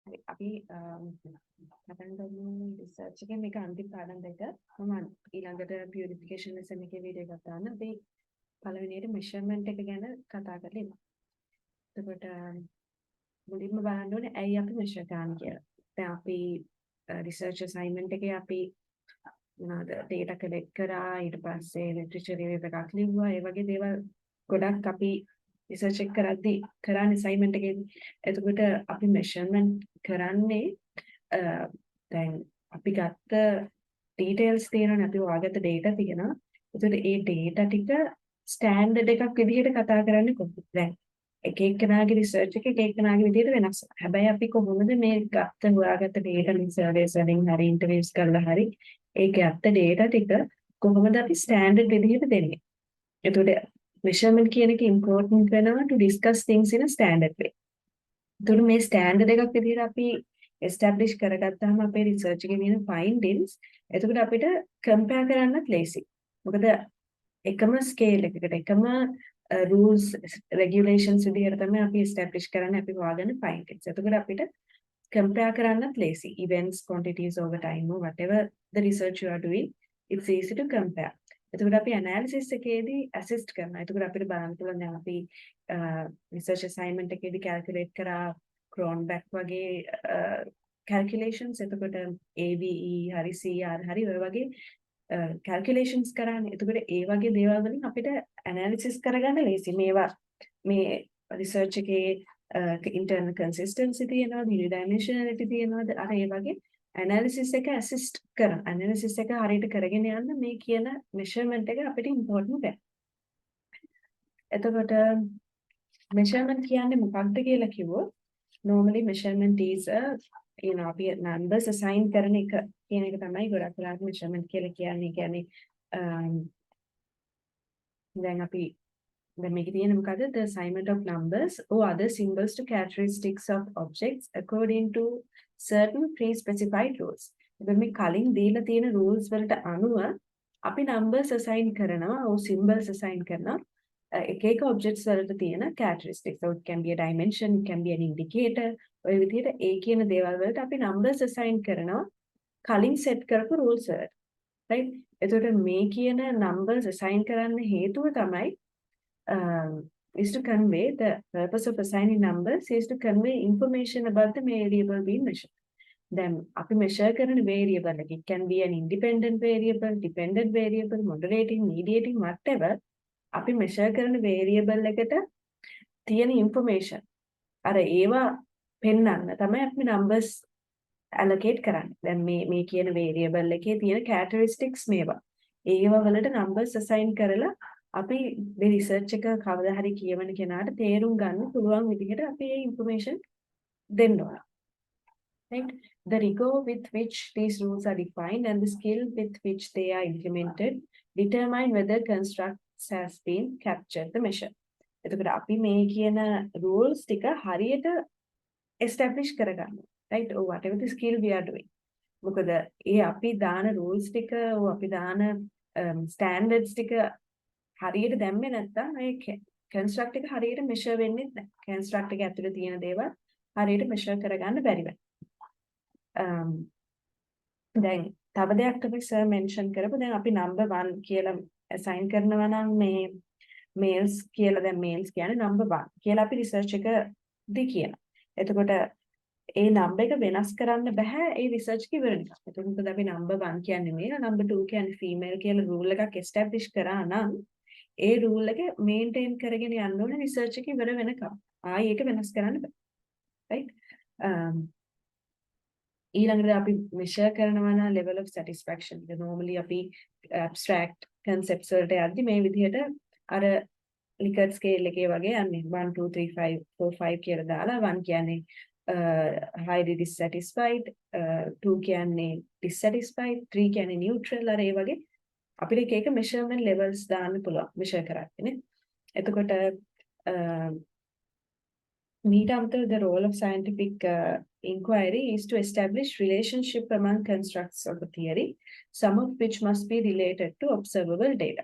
හරි අපි පටන් ගමු රිසර්ච් එකේ මේක අන්තිම පාඩම් දෙක මම ඊළඟට පියුරිෆිකේෂන් ලෙසන් එකේ වීඩියෝ එකක් දාන්න අපි පළවෙනියට මෙෂර්මන්ට් එක ගැන කතා කරලා ඉමු. එතකොට මුලින්ම බලන්න ඕනේ ඇයි අපි මෙෂර් කරන්නේ කියලා. දැන් අපි රිසර්ච් අසයින්මන්ට් එකේ අපි මොනවාද data collect කරා ඊට පස්සේ literature review එකක් ලිව්වා ඒ වගේ දේවල් ගොඩක් අපි රිසර්ච් එක කරද්දී කරන්නේ අසයින්මන්ට් එකේදී. එතකොට අපි මෙෂර්මන්ට් කරන්නේ දැන් අපි ගත්ත ඩීටේල්ස් තියෙනවානේ අපි හොයාගත්ත data තියෙනවා. එතකොට ඒ data ටික ස්ටෑන්ඩඩ් එකක් විදිහට කතා කරන්නේ කොහොමද? දැන් එක එක්කෙනාගේ රිසර්ච් එක එක එක්කෙනාගේ විදිහට වෙනස්. හැබැයි අපි කොහොමද මේ හොයාගත්ත data සර්වේස් වලින් හරි ඉන්ටර්වියුස් කරලා හරි ඒ ගත්ත data ටික කොහොමද අපි ස්ටෑන්ඩඩ් විදිහට දෙන්නේ? එතකොට measurement කියන එක important වෙනවා to discuss things in a standard way. එතකොට මේ ස්ටෑන්ඩඩ් එකක් විදිහට අපි establish කරගත්තාම අපේ රිසර්ච් එකේ තියෙන findings එතකොට අපිට compare කරන්නත් ලේසි. මොකද එකම ස්කේල් එකකට එකම rules regulations විදිහට තමයි අපි establish කරන්නේ අපි හොයාගන්න findings. එතකොට අපිට compare කරන්නත් ලේසි. Events, quantities over time or whatever the research you are doing, it's easy to compare. එතකොට අපි analysis එකේදී assist කරනවා. එතකොට අපිට බලන්න පුළුවන් දැන් අපි research assignment එකේදී calculate කරා Cronbach වගේ calculations. එතකොට AVE හරි CR හරි ඔය වගේ calculations කරානේ. එතකොට ඒ වගේ දේවල් වලින් අපිට analysis කරගන්න ලේසි. මේවා මේ research එකේ internal consistency තියෙනවා, unidimensionality තියෙනවාද අර ඒ වගේ analysis එක assist කරන analysis එක හරියට කරගෙන යන්න මේ කියන measurement එක අපිට important වෙනවා. එතකොට measurement කියන්නේ මොකක්ද කියලා කිව්වොත් normally measurement is a අපි numbers assign කරන එක කියන එක තමයි ගොඩක් වෙලාවට measurement කියලා කියන්නේ. කියන්නේ දැන් අපි දැන් මේකේ තියෙන මොකද the assignment of numbers or other symbols to characteristics of objects according to certain pre-specified rules. ඉතින් මේ කලින් දීලා තියෙන rules වලට අනුව අපි numbers assign කරනවා or symbols assign කරනවා එක එක objects වලට තියෙන characteristics. So it can be a dimension, it can be an indicator. ඔය විදිහට ඒ කියන දේවල් වලට අපි numbers assign කරනවා කලින් set කරපු rules වලට. right? එතකොට මේ කියන numbers assign කරන්න හේතුව තමයි is to convey the purpose of assigning numbers is to convey information about the variable being measured. Then අපි measure කරන variable එක it can be an independent variable, dependent variable, moderating, mediating, whatever. අපි measure කරන variable එකට තියෙන information අර ඒවා පෙන්වන්න තමයි අපි numbers allocate කරන්නේ. දැන් මේ කියන variable එකේ තියෙන characteristics මේවා. ඒවා වලට numbers assign කරලා අපි මේ රිසර්ච් එක කවදා හරි කියවන කෙනාට තේරුම් ගන්න පුළුවන් විදිහට අපි මේ information දෙන්න ඕන. Right? The rigor with which these rules are defined and the skill with which they are implemented determine whether constructs has been captured the measure. එතකොට අපි මේ කියන rules ටික හරියට establish කරගන්න. Right? Or whatever the skill we are doing. මොකද ඒ අපි දාන rules ටික අපි දාන standards ටික හරියට දැම්මේ නැත්නම් ඒ construct එක හරියට measure වෙන්නේ නැහැ. construct එක ඇතුලේ තියෙන දේවල් හරියට measure කරගන්න බැරි වෙනවා. දැන් තව දෙයක් අපි සර් mention කරපු දැන් අපි number 1 කියලා assign කරනවා නම් මේ males කියලා දැන් males කියන්නේ number 1 කියලා අපි research එකදී කියනවා. එතකොට ඒ number එක වෙනස් කරන්න බෑ ඒ research එක ඉවර වෙනකම්. එතකොට මොකද අපි number 1 කියන්නේ male, number 2 කියන්නේ female කියලා rule එකක් establish කරා නම් ඒ rule එක maintain කරගෙන යන්න ඕනේ research එක ඉවර වෙනකම්. ආයි ඒක වෙනස් කරන්න බෑ. right? ඊළඟට අපි measure කරනවා නම් level of satisfaction. ඒක normally අපි abstract concepts වලට යද්දි මේ විදිහට අර Likert scale එකේ වගේ යන්නේ 1 2 3 5 4 5 කියලා දාලා 1 කියන්නේ highly dissatisfied, 2 කියන්නේ dissatisfied, 3 කියන්නේ neutral අර ඒ වගේ අපිට එක එක measurement levels දාන්න පුළුවන් measure කරන්නේ නේ. එතකොට meet after the role of scientific inquiry is to establish relationship among constructs of the theory, some of which must be related to observable data.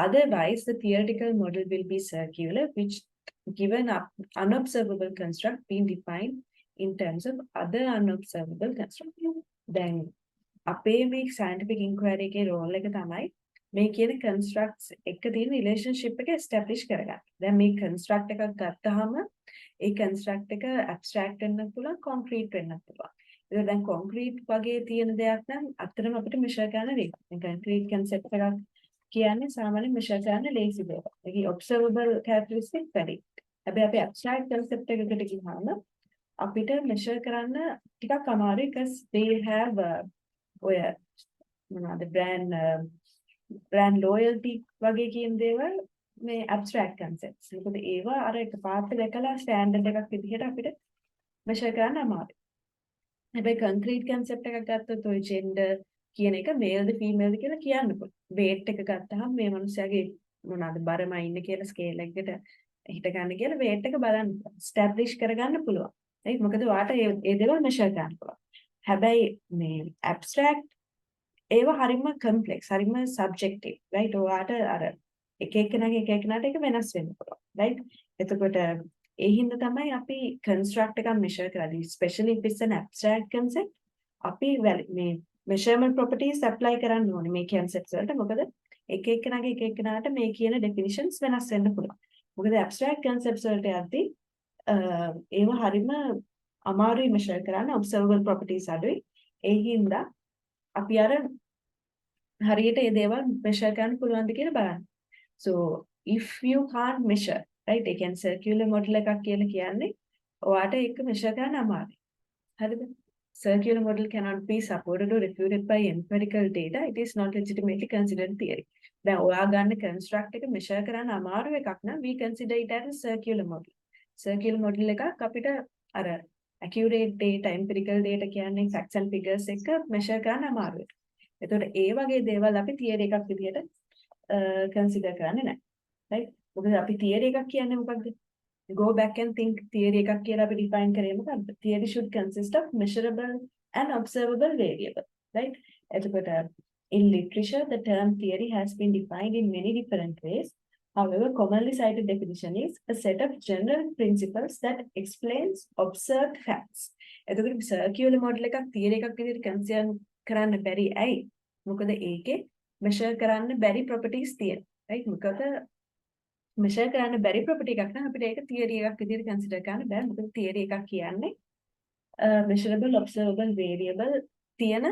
Otherwise, the theoretical model will be circular, which given up unobservable construct being defined in terms of other unobservable constructs. Then අපේ මේ scientific inquiry එකේ role එක තමයි මේ කියන constructs එක තියෙන relationship එක establish කරගන්න. දැන් මේ construct එකක් ගත්තාම ඒ construct එක abstract වෙන්න පුළුවන්, concrete වෙන්න පුළුවන්. ඒක දැන් concrete වගේ තියෙන දෙයක් නම් අතරම අපිට measure කරන්න වෙයි. දැන් concrete concept එකක් කියන්නේ සාමාන්‍ය measure කරන්න lazy දෙයක්. ඒකේ observable characteristics වැඩි. හැබැයි අපි abstract concept එකකට ගියාම අපිට measure කරන්න ටිකක් අමාරුයි because they have ඔය මොනවාද brand loyalty වගේ කියන දේවල් මේ abstract concepts. මොකද ඒවා අර එකපාරට දැකලා standard එකක් විදිහට අපිට measure කරන්න අමාරුයි. හැබැයි concrete concept එකක් ගත්තොත් ඔය gender කියන එක male ද female ද කියලා කියන්න පුළුවන්. weight එක ගත්තාම මේ මිනිස්යාගේ මොනවාද බරම ඉන්න කියලා scale එකකට හිට ගන්න කියලා weight එක බලන්න establish කරගන්න පුළුවන්. right? මොකද ඔයාට ඒ දේවල් measure කරන්න පුළුවන්. හැබැයි මේ abstract ඒව හරිම complex හරිම subjective right ඔයාට අර එක එකනාට ඒක වෙනස් වෙන්න පුළුවන් right එතකොට ඒ හින්දා තමයි අපි construct එකක් measure කරන්නේ especially if it's an abstract concept අපි මේ measurement properties apply කරන්න ඕනේ මේ concepts වලට මොකද එක එකනාට මේ කියන definitions වෙනස් වෙන්න පුළුවන් මොකද abstract concepts වලට යද්දී ඒව හරිම අමාරුයි measure කරන්න observable properties අඩුයි ඒ හින්දා අපි අර හරියට ඒ දේවල් measure කරන්න පුළුවන්ද කියලා බලන්න. So if you can't measure right ඒ කියන්නේ circular model එකක් කියලා කියන්නේ ඔයාට ඒක measure කරන්න අමාරුයි. හරිද? Circular model cannot be supported or refuted by empirical data. It is not legitimately considered theory. දැන් ඔයා ගන්න construct එක measure කරන්න අමාරු එකක් නම් we consider it as a circular model. Circular model එකක් අපිට අර accurate data empirical data කියන්නේ facts and figures එක measure කරන්න අමාරුයි. එතකොට ඒ වගේ දේවල් අපි theory එකක් විදිහට consider කරන්නේ නැහැ. right? මොකද අපි theory එකක් කියන්නේ මොකක්ද? Go back and think theory එකක් කියලා අපි define කරේ මොකක්ද? Theory should consist of measurable and observable variable. right? එතකොට in literature the term theory has been defined in many different ways. However, commonly cited definition is a set of general principles that explains observed facts. එතකොට circular model එකක් theory එකක් විදිහට consider කරන්න බැරි ඇයි? මොකද ඒකේ measure කරන්න බැරි properties තියෙනවා. right? මොකද measure කරන්න බැරි property එකක් නම් අපිට ඒක theory එකක් විදිහට consider කරන්න බෑ. මොකද theory එකක් කියන්නේ measurable observable variable තියෙන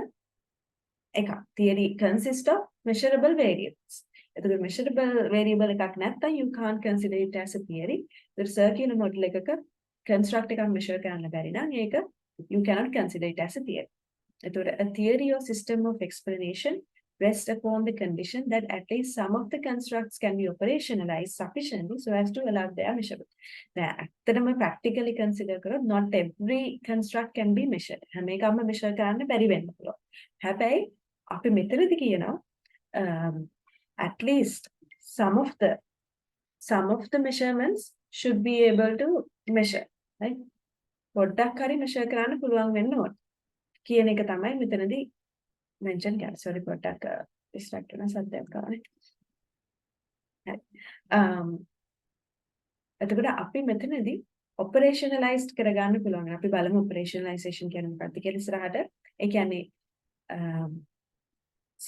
එකක්. theory consists of measurable variables. එතකොට measurable variable එකක් නැත්නම් you can't consider it as a theory. the circular model එකක construct එකක් measure කරන්න බැරි නම් ඒක you cannot consider it as a theory. එතකොට a theory or system of explanation rests upon the condition that at least some of the constructs can be operationalized sufficiently so as to allow their measurement. දැන් ඇත්තටම practically consider කරොත් not every construct can be measured. හැම එකක්ම measure කරන්න බැරි වෙන්න පුළුවන්. හැබැයි අපි මෙතනදී කියනවා at least some of the measurements should be able to measure. right? පොඩ්ඩක් හරි measure කරන්න පුළුවන් වෙන්න ඕන. කියන එක තමයි මෙතනදී mention කරන්නේ. sorry පොඩ්ඩක් distract වෙන සද්දයක් ගන්න. හරි. එතකොට අපි මෙතනදී operationalized කරගන්න පුළුවන්. අපි බලමු operationalization කියන්නේ මොකක්ද කියලා ඉස්සරහට. ඒ කියන්නේ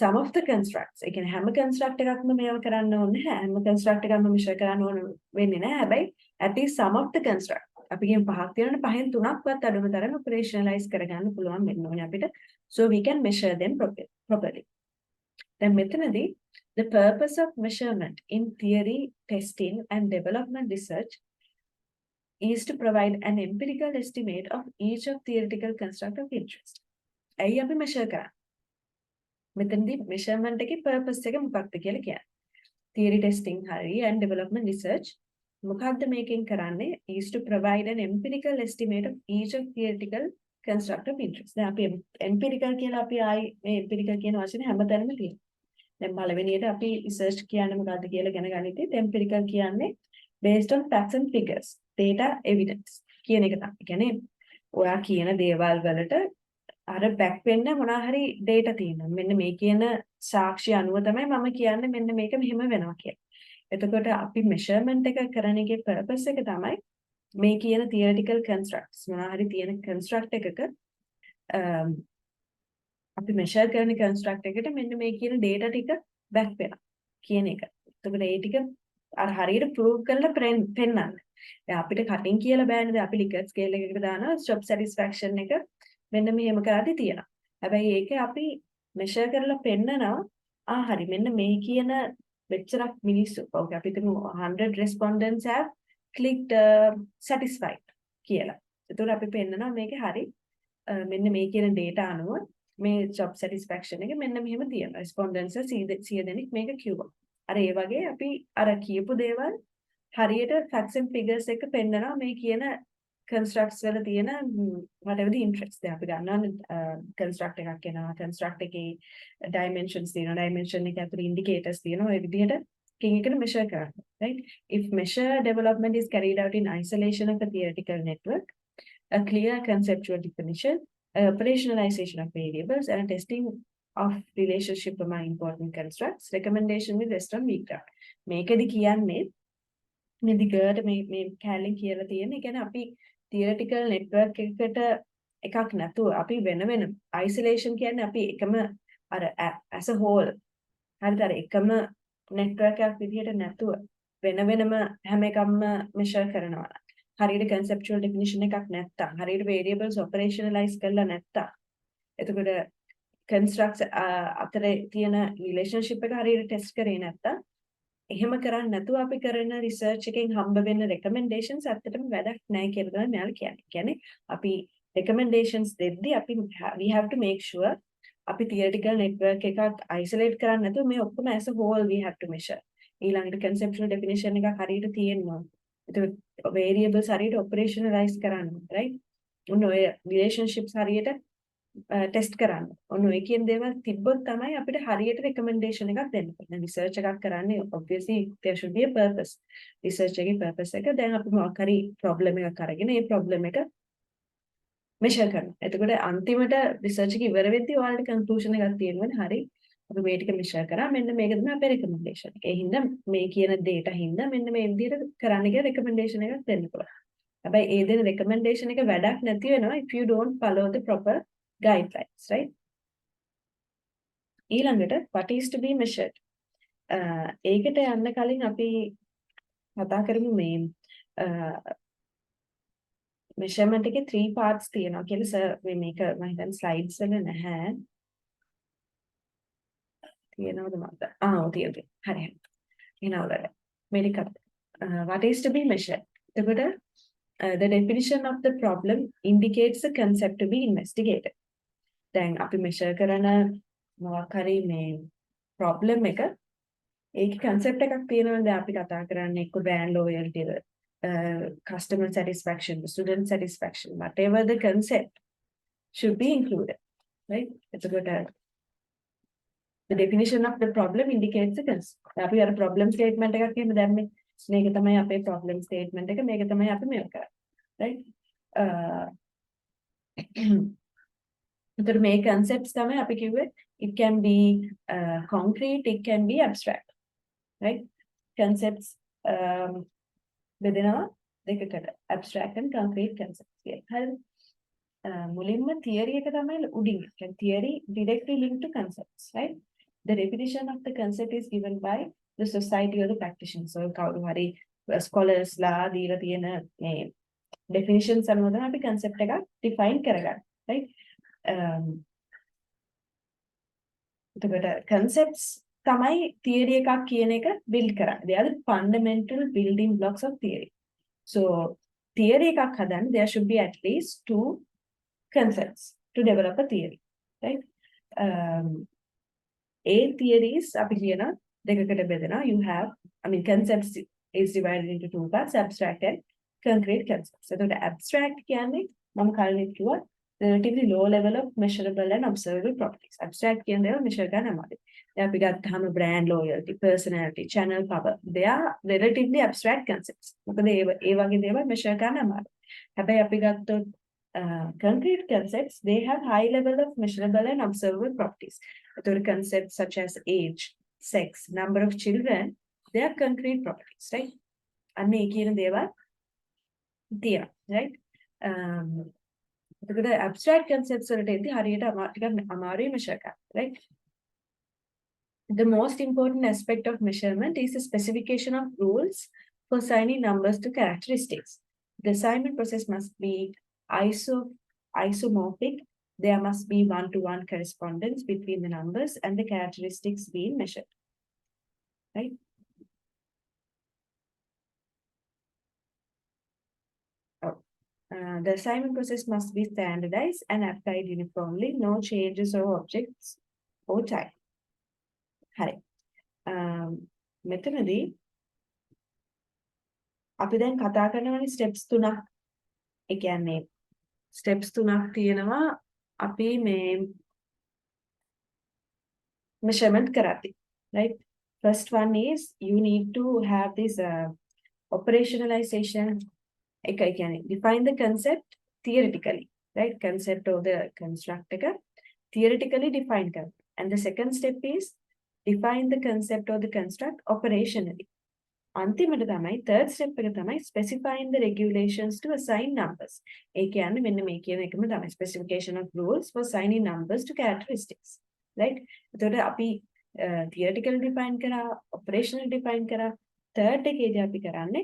some of the constructs. ඒ කියන්නේ හැම construct එකක්ම මේව කරන්න ඕනේ නැහැ. හැම construct එකක්ම measure කරන්න ඕන වෙන්නේ නැහැ. හැබැයි at least some of the construct අපි කියන පහක් තියෙනවනේ පහෙන් තුනක්වත් අඩුම තරම operationalize කරගන්න පුළුවන් වෙන්න ඕනේ අපිට. So we can measure them properly. දැන් මෙතනදී the purpose of measurement in theory testing and development research is to provide an empirical estimate of each of theoretical construct of interest. ඇයි අපි measure කරන්නේ? මෙතනදී measurement එකේ purpose එක මොකක්ද කියලා කියන්නේ. theory testing හරි and development research මොකක්ද මේකෙන් කරන්නේ is to provide an empirical estimate of each of theoretical construct of interest. දැන් අපි empirical කියලා අපි ආයි මේ empirical කියන වචනේ හැමතැනම තියෙනවා. දැන් පළවෙනියට අපි research කියන්නේ මොකක්ද කියලා ඉගෙන ගනිද්දී empirical කියන්නේ based on facts and figures, data, evidence කියන එක තමයි. ඒ කියන්නේ ඔයා කියන දේවල් වලට අර back වෙන්න මොනවා හරි data තියෙනවා. මෙන්න මේ කියන සාක්ෂි අනුව තමයි මම කියන්නේ මෙන්න මේක මෙහෙම වෙනවා කියලා. එතකොට අපි measurement එක කරන එකේ purpose එක තමයි මේ කියන theoretical constructs මොනවා හරි තියෙන construct එකක අපි measure කරන construct එකට මෙන්න මේ කියන data ටික back වෙනවා කියන එක. එතකොට ඒ ටික අර හරියට prove කරලා පෙන්නන්න. දැන් අපිට කටින් කියලා බෑනේ. අපි Likert scale එකකට දානවා stop satisfaction එක මෙන්න මෙහෙම කරද්දී තියෙනවා. හැබැයි ඒක අපි measure කරලා පෙන්නනවා හරි මෙන්න මේ කියන මෙච්චරක් මිනිස්සු. ඔව් අපි හිතමු 100 respondents have clicked satisfied කියලා. එතකොට අපි පෙන්නනවා මේකේ හරි මෙන්න මේ කියන data අනුව මේ job satisfaction එක මෙන්න මෙහෙම තියෙනවා. respondents 100 දෙනෙක් මේක කිව්වා. අර ඒ වගේ අපි අර කියපු දේවල් හරියට facts and figures එක පෙන්නනවා මේ කියන constructs වල තියෙන whatever the interest. දැන් අපි ගන්නවා construct එකක් එනවා. construct එකේ dimensions තියෙනවා. dimension එක ඇතුළේ indicators තියෙනවා. ඒ විදිහට එකින් එකට measure කරන්න. Right? If measure development is carried out in isolation of a theoretical network, a clear conceptual definition, operationalization of variables, and testing of relationship among important constructs, recommendation with rest on weak ground. මේකෙදි කියන්නේ මේ දිගට මේ කැලෙන් කියලා තියෙන. ඒ කියන්නේ අපි theoretical network එකකට එකක් නැතුව අපි වෙන isolation කියන්නේ අපි එකම අර as a whole හරිද අර එකම network එකක් විදිහට නැතුව වෙනම හැම එකක්ම measure කරනවා. හරියට conceptual definition එකක් නැත්තම් හරියට variables operationalize කරලා නැත්තම් එතකොට constructs අතරේ තියෙන relationship එක හරියට test කරේ නැත්තම් එහෙම කරන්නේ නැතුව අපි කරන research එකෙන් හම්බ වෙන recommendations ඇත්තටම වැඩක් නැහැ කියලා තමයි මෙයාලා කියන්නේ. කියන්නේ අපි recommendations දෙද්දී අපි we have to make sure අපි theoretical network එකක් isolate කරන්නේ නැතුව මේ ඔක්කොම as a whole we have to measure. ඊළඟට conceptual definition එකක් හරියට තියෙනවා. ඒක variables හරියට operationalize කරන්න, right? ඔන්න ඔය relationships හරියට test කරන්න. ඔන්න ඔය කියන දේවල් තිබ්බොත් තමයි අපිට හරියට recommendation එකක් දෙන්න පුළුවන්. research එකක් කරන්නේ obviously there should be a purpose. research එකේ purpose එක දැන් අපි මොකක් හරි problem එකක් අරගෙන ඒ problem එක measure කරනවා. එතකොට අන්තිමට research එක ඉවර වෙද්දී ඔයාලට conclusion එකක් තියෙනවනේ හරි අපි මේ ටික measure කරා මෙන්න මේක තමයි අපේ recommendation එක. ඒ හින්දා මේ කියන data හින්දා මෙන්න මේ විදිහට කරන්න කියලා recommendation එකක් දෙන්න පුළුවන්. හැබැයි ඒ දෙන recommendation එක වැඩක් නැති වෙනවා if you don't follow the proper guidelines, right? ඊළඟට what is to be measured? ඒකට යන්න කලින් අපි කතා කරමු මේ measurement එකේ 3 parts තියෙනවා කියලා සර් මේක මම හිතන්නේ slides වල නැහැ. තියෙනවද මන්ද? තියෙනවා. හරි. එනවලද? මේක what is to be measured? එතකොට the definition of the problem indicates the concept to be investigated. දැන් අපි measure කරන මොකක් හරි මේ problem එක ඒකේ concept එකක් තියෙනවා. දැන් අපි කතා කරන්නේ එක්ක brand loyalty, customer satisfaction, student satisfaction, whatever the concept should be included, right? එතකොට the definition of the problem indicates the concept. අපි අර problem statement එකක් එහෙම දැම්මේ. මේක තමයි අපේ problem statement එක. මේක තමයි අපි මේක කරන්නේ. right? එතකොට මේ concepts තමයි අපි කිව්වේ it can be concrete, it can be abstract. right? Concepts බෙදෙනවා දෙකකට. abstract and concrete concepts කියලා. හරිද? මුලින්ම theory එක තමයි උඩින්. කියන්නේ theory directly linked to concepts, right? The definition of the concept is given by the society or the practitioners. So කවුරු හරි scholars ලා දීලා තියෙන මේ definitions අනුව තමයි අපි concept එක define කරගන්නේ, right? එතකොට concepts තමයි theory එකක් කියන එක build කරන්නේ. They are the fundamental building blocks of theory. So theory එකක් හදන්න there should be at least 2 concepts to develop a theory, right? A theories අපි කියන දෙකකට බෙදෙනවා. You have, concepts is divided into 2 parts, abstract and concrete concepts. එතකොට abstract කියන්නේ මම කලින් කිව්වා relatively low level of measurable and observable properties. Abstract කියන දේවල් measure කරන්න අමාරුයි. දැන් අපි ගත්තාම brand loyalty, personality, channel power, they are relatively abstract concepts. මොකද ඒ වගේ දේවල් measure කරන්න අමාරුයි. හැබැයි අපි ගත්තොත් concrete concepts, they have high level of measurable and observable properties. So concepts such as age, sex, number of children, they are concrete properties, right? And මේ කියන දේවල් තියෙනවා right එතකොට abstract concepts වලට එද්දි හරියට ටිකක් අමාරුයි measure කරන්න right. The most important aspect of measurement is the specification of rules for assigning numbers to characteristics. The assignment process must be isomorphic. There must be one-to-one correspondence between the numbers and the characteristics being measured. Right? Oh. The assignment process must be standardized and applied uniformly. No changes of objects or type. Hi. මෙතනදී අපි දැන් කතා කරනවානේ steps 3ක්. ඒ කියන්නේ steps 3ක් තියෙනවා අපි මේ measurement කරද්දී. Right? First one is you need to have this operationalization. එක කියන්නේ define the concept theoretically. Right? Concept of the construct එක theoretically define කරන්න. And the second step is define the concept of the construct operationally. අන්තිමට තමයි third step එක තමයි specifying the regulations to assign numbers. ඒ කියන්නේ මෙන්න මේ කියන එකම තමයි specification of rules for assigning numbers to characteristics. Right? එතකොට අපි theoretical define කරා, operational define කරා, third එකේදී අපි කරන්නේ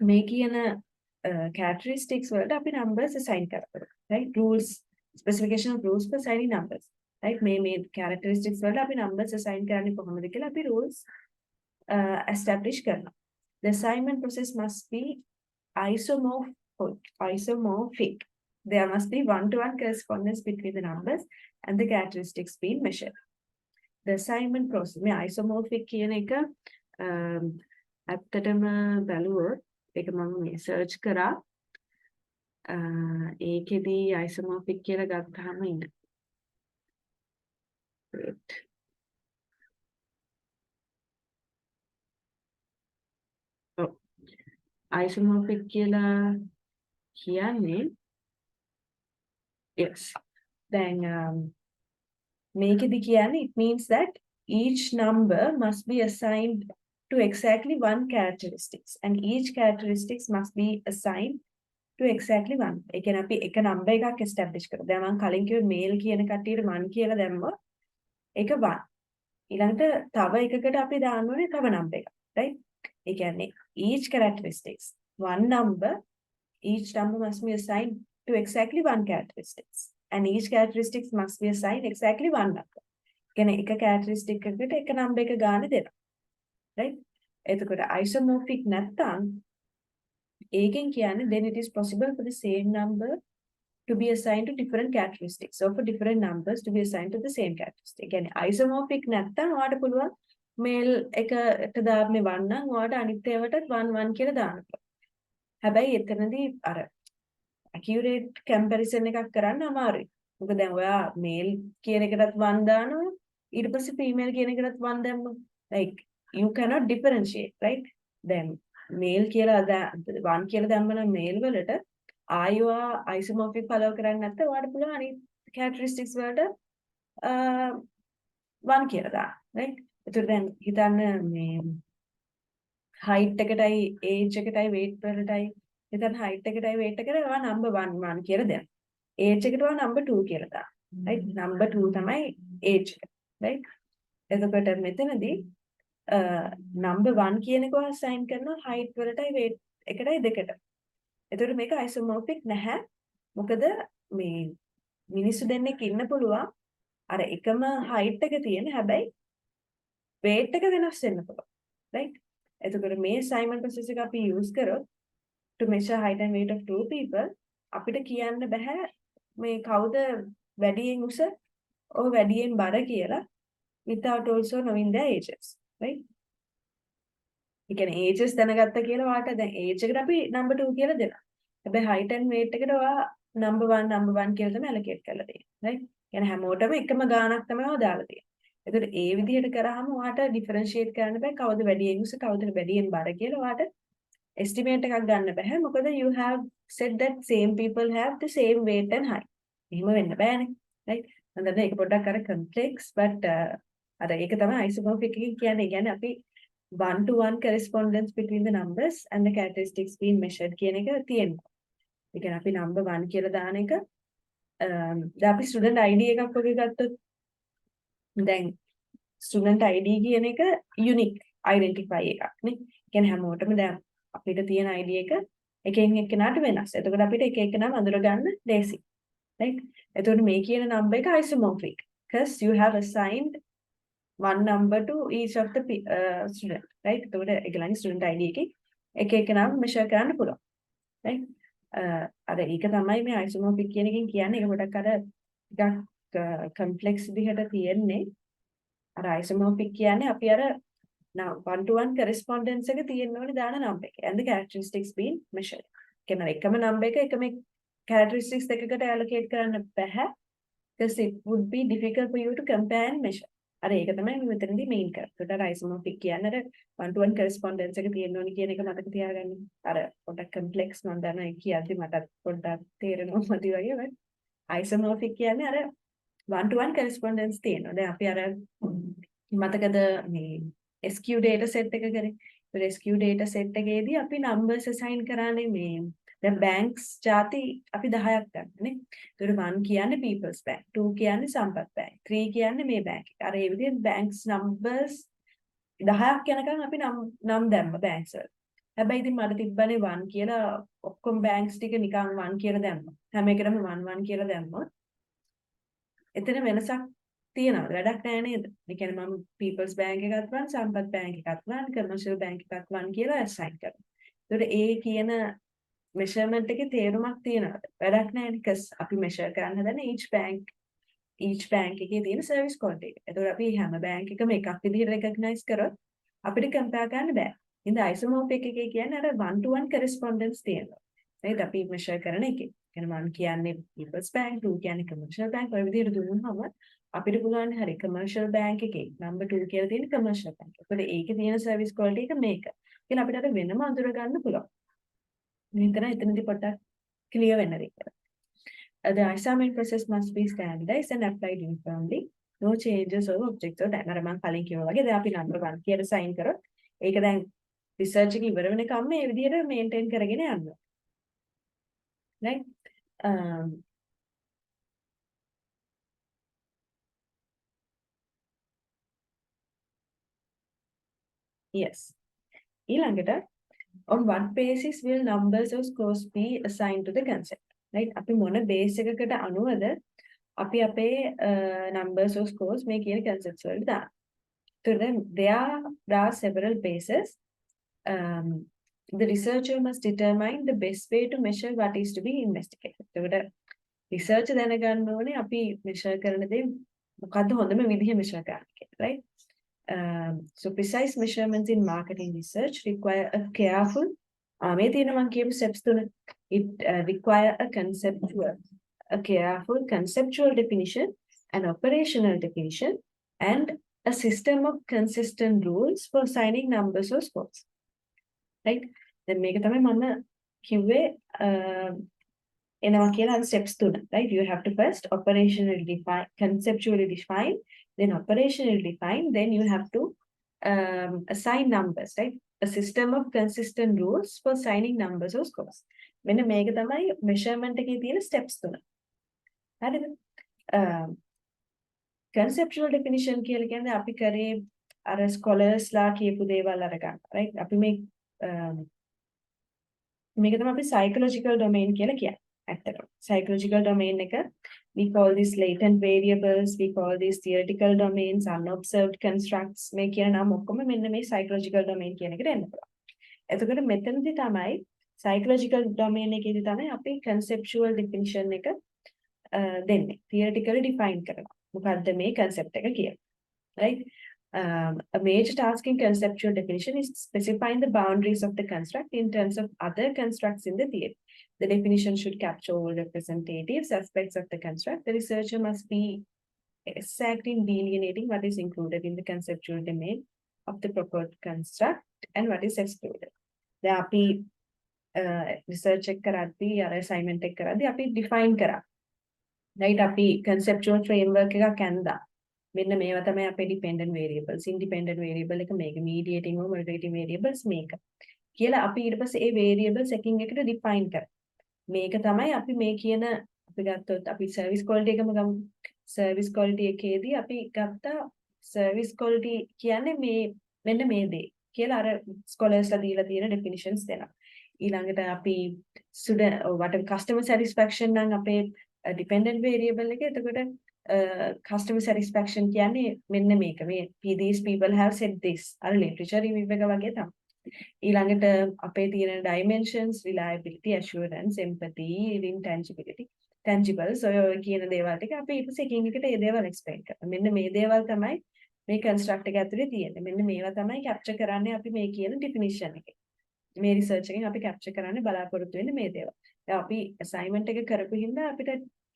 මේ කියන characteristics වලට අපි numbers assign කරනවා. Right? Rules, specification of rules for assigning numbers. Right? මේ characteristics වලට අපි numbers assign කරන්නේ කොහොමද කියලා අපි rules establish කරනවා. The assignment process must be isomorphic. There must be one-to-one correspondence between the numbers and the characteristics being measured. The assignment process මේ isomorphic කියන එක ඇත්තටම බැලුවොත් ඒක මම මේ search කරා ඒකෙදී isomorphic කියලා ගත්තාම ඉන්න. Isomorphic කියලා කියන්නේ yes then මේකෙදි කියන්නේ it means that each number must be assigned to exactly one characteristics and each characteristics must be assigned to exactly one. ඒ කියන්නේ අපි එක number එකක් establish කරමු. දැන් මම කලින් කිව්වේ male කියන කට්ටියට 1 කියලා දැම්මොත් ඒක 1. ඊළඟට තව එකකට අපි දාන්න ඕනේ තව number එකක්. right? ඒ කියන්නේ each characteristics one number, each number must be assigned to exactly one characteristics and each characteristics must be assigned exactly one number. කියන්නේ එක characteristic එකකට එක number එක ගන්න දෙනවා. right? එතකොට isomorphic නැත්තම් ඒකෙන් කියන්නේ then it is possible for the same number to be assigned to different characteristics or for different numbers to be assigned to the same characteristic. කියන්නේ isomorphic නැත්තම් ඔයාලට පුළුවන් male එකට දාන්නේ 1 නම් ඔයාලට අනිත් ඒවාටත් 1 1 කියලා දාන්න පුළුවන්. හැබැයි එතනදී අර accurate comparison එකක් කරන්න අමාරුයි. මොකද දැන් ඔයා male කියන එකටත් 1 දානවා ඊට පස්සේ female කියන එකටත් 1 දැම්මොත් like you cannot differentiate right? then male කියලා 1 කියලා දැම්ම නම් male වලට ආයවා isomorphic follow කරන්නේ නැත්නම් ඔයාලට පුළුවන් අනිත් characteristics වලට 1 කියලා දාන්න right? ඒතර දැන් හිතන්න මේ height එකටයි age එකටයි weight වලටයි හිතන්න height එකටයි weight එකට ඔයා number 1 1 කියලා දෙන්න. age එකට ඔයා number 2 කියලා දාන්න. right? number 2 තමයි age එක. right? එතකොට මෙතනදී number 1 කියන එක ඔයා assign කරනවා height වලටයි weight එකටයි දෙකට. එතකොට මේක isomorphic නැහැ. මොකද මේ මිනිස්සු දෙන්නෙක් ඉන්න පුළුවන් අර එකම height එක තියෙන හැබැයි weight එක වෙනස් වෙන්න පුළුවන්. right? එතකොට මේ assignment process එක අපි use කරොත් to measure height and weight of two people අපිට කියන්න බෑ මේ කවුද වැඩියෙන් උස or වැඩියෙන් බර කියලා without also knowing their ages. right? ඒ කියන්නේ ages දැනගත්ත කියලා වාට දැන් age එකට අපි number 2 කියලා දෙනවා. හැබැයි height and weight එකට ඔයා number 1 කියලා තමයි allocate කරලා තියෙන්නේ. right? කියන්නේ හැමෝටම එකම ගාණක් තමයි ඔයා දාලා තියෙන්නේ. එතකොට ඒ විදිහට කරාම ඔයාට differentiate කරන්න බෑ කවුද වැඩියෙන් උස කවුද වැඩියෙන් බර කියලා ඔයාට estimate එකක් ගන්න බෑ. මොකද you have said that same people have the same weight and height. එහෙම වෙන්න බෑනේ. right? නැත්නම් ඒක පොඩ්ඩක් අර complex but අර ඒක තමයි isomorphic එකකින් කියන්නේ. කියන්නේ අපි one-to-one correspondence between the numbers and the characteristics being measured කියන එක තියෙනවා. ඒ කියන්නේ අපි number 1 කියලා දාන එක දැන් අපි student ID එකක් වගේ ගත්තොත් දැන් student ID කියන එක unique identify එකක් නේ. ඒ කියන්නේ හැමෝටම දැන් අපිට තියෙන ID එක එකෙන් එක්කෙනාට වෙනස්. එතකොට අපිට එක එකනම අඳුර ගන්න ලේසි. right? එතකොට මේ කියන number එක isomorphic because you have assigned one number to each of the student. right? එතකොට ඒගොල්ලන්ගේ student ID එකේ එක එකනම measure කරන්න පුළුවන්. right? අර ඒක තමයි මේ isomorphic කියන එකෙන් කියන්නේ. ඒක පොඩක් අර ටිකක් complex විදිහට තියෙන්නේ. අර isomorphic කියන්නේ අපි අර one to one correspondence එක තියෙන්න ඕනේ දාන number එක. and the characteristics being measured. කියන එකම number එක එකම characteristics දෙකකට allocate කරන්න බෑ. because it would be difficult for you to compare and measure. අර ඒක තමයි මේ මෙතනදී main කරන්නේ. ඒකට අර isomorphic කියන්නේ අර one to one correspondence එක තියෙන්න ඕනේ කියන එක මතක තියාගන්න. අර පොඩක් complex මම දන්නවා කියද්දි මටත් පොඩ්ඩක් තේරෙනවා මදි වගේ වෙයි. isomorphic කියන්නේ අර one to one correspondence තියෙනවා. දැන් අපි අර මතකද මේ SQ data set එක කරේ. ඒ SQ data set එකේදී අපි numbers assign කරානේ මේ දැන් banks ಜಾති අපි 10ක් ගන්නනේ. ඒතර 1 කියන්නේ People's Bank, 2 කියන්නේ Sampath Bank, 3 කියන්නේ මේ bank එක. අර ඒ විදිහට banks numbers 10ක් යනකම් අපි නම් දැම්ම banks වල. හැබැයි ඉතින් මට තිබ්බනේ 1 කියලා ඔක්කොම banks ටික නිකන් 1 කියලා දැම්මා. හැම එකටම 1 1 කියලා දැම්මොත් එතන වෙනසක් තියෙනවද? වැඩක් නැහැ නේද? ඒ කියන්නේ මම People's Bank එකත් වන්, Sampath Bank එකත් වන්, Commercial Bank එකත් වන් කියලා assign කරනවා. ඒතකොට ඒ කියන measurement එකේ තේරුමක් තියෙනවද? වැඩක් නැහැ නේ. because අපි measure කරන්න හදන්නේ each bank එකේ තියෙන service quality එක. ඒතකොට අපි හැම bank එකම එකක් විදිහට recognize කරොත් අපිට compare කරන්න බෑ. ඉතින් isomorphic එකේ කියන්නේ අර one to one correspondence තියෙනවා. නේද? අපි measure කරන එකේ. කියන්නේ මම කියන්නේ People's Bank, 2 කියන්නේ Commercial Bank ඔය විදිහට දුන්නාම අපිට පුළුවන් හරි commercial bank එකේ number 2 කියලා තියෙන commercial bank. ඒකට ඒකේ තියෙන service quality එක මේක. කියලා අපිට අර වෙනම අඳුර ගන්න පුළුවන්. මෙතන එතනදී පොඩ්ඩක් clear වෙන්න දෙන්න. The assignment process must be standardized and applied uniformly. No changes or objects or දැන් අර මම කලින් කිව්වා වගේ දැන් අපි number 1 කියලා sign කරොත් ඒක දැන් research එක ඉවර වෙනකම් මේ විදිහට maintain කරගෙන යන්න. right? Yes. ඊළඟට on what basis will numbers or scores be assigned to the concept? right? අපි මොන base එකකට අනුවද අපි අපේ numbers or scores මේ කියන concepts වලට දාන්නේ. So there are several bases. The researcher must determine the best way to measure what is to be investigated. එතකොට research දැනගන්න ඕනේ අපි measure කරන දේ මොකද්ද හොඳම විදිහ measure කරන්න කියලා. right? So precise measurements in marketing research require a careful මේ තියෙන මම කියපු steps තුන. It require a careful conceptual definition, an operational definition, and a system of consistent rules for assigning numbers or scores. right? දැන් මේක තමයි මම කිව්වේ එනවා කියලා steps තුන. right? You have to first operationally define, conceptually define, then operationally define, then you have to assign numbers, right? A system of consistent rules for assigning numbers or scores. මෙන්න මේක තමයි measurement එකේ තියෙන steps තුන. හරිද? conceptual definition කියලා කියන්නේ අපි කරේ අර scholars ලා කියපු දේවල් අරගන්න. right? අපි මේක තමයි අපි psychological domain කියලා කියන්නේ. ඇත්තටම psychological domain එක we call these latent variables, we call these theoretical domains, unobserved constructs මේ කියන නම ඔක්කොම මෙන්න මේ psychological domain කියන එකට එන්න පුළුවන්. එතකොට මෙතනදී තමයි psychological domain එකේදී තමයි අපි conceptual definition එක දෙන්නේ. theoretically define කරනවා. මොකද්ද මේ concept එක කියන්නේ. right? A major task in conceptual definition is specifying the boundaries of the construct in terms of other constructs in the theory. The definition should capture all representative aspects of the construct. The researcher must be exact in delineating what is included in the conceptual domain of the proposed construct and what is excluded. දැන් අපි research එක කරද්දී අර assignment එක කරද්දී අපි define කරා. right? අපි conceptual framework එකක් ඇඳා. මෙන්න මේවා තමයි අපේ dependent variables. Independent variable එක මේක. Mediating or moderating variables මේක. කියලා අපි ඊට පස්සේ ඒ variables එකින් එකට define කරා. මේක තමයි අපි මේ කියන අපි ගත්තොත් අපි service quality එකම ගමු. service quality එකේදී අපි ගත්තා service quality කියන්නේ මේ මෙන්න මේ දේ කියලා අර scholars දීලා තියෙන definitions දෙනවා. ඊළඟට අපි what customer satisfaction නම් අපේ dependent variable එක. එතකොට customer satisfaction කියන්නේ මෙන්න මේක. මේ these people have said this. අර literature review එක වගේ තමයි. ඊළඟට අපේ තියෙන dimensions reliability assurance empathy intangibility tangibles ඔය කියන දේවල් ටික අපි ඊට පස්සේ එකින් එකට මේ දේවල් explain කරනවා. මෙන්න මේ දේවල් තමයි මේ construct එක ඇතුලේ තියෙන්නේ. මෙන්න මේවා තමයි capture කරන්නේ අපි මේ කියන definition එකේ. මේ research එකෙන් අපි capture කරන්නේ බලාපොරොත්තු වෙන්නේ මේ දේවල්. දැන් අපි assignment එක කරපු හින්දා අපිට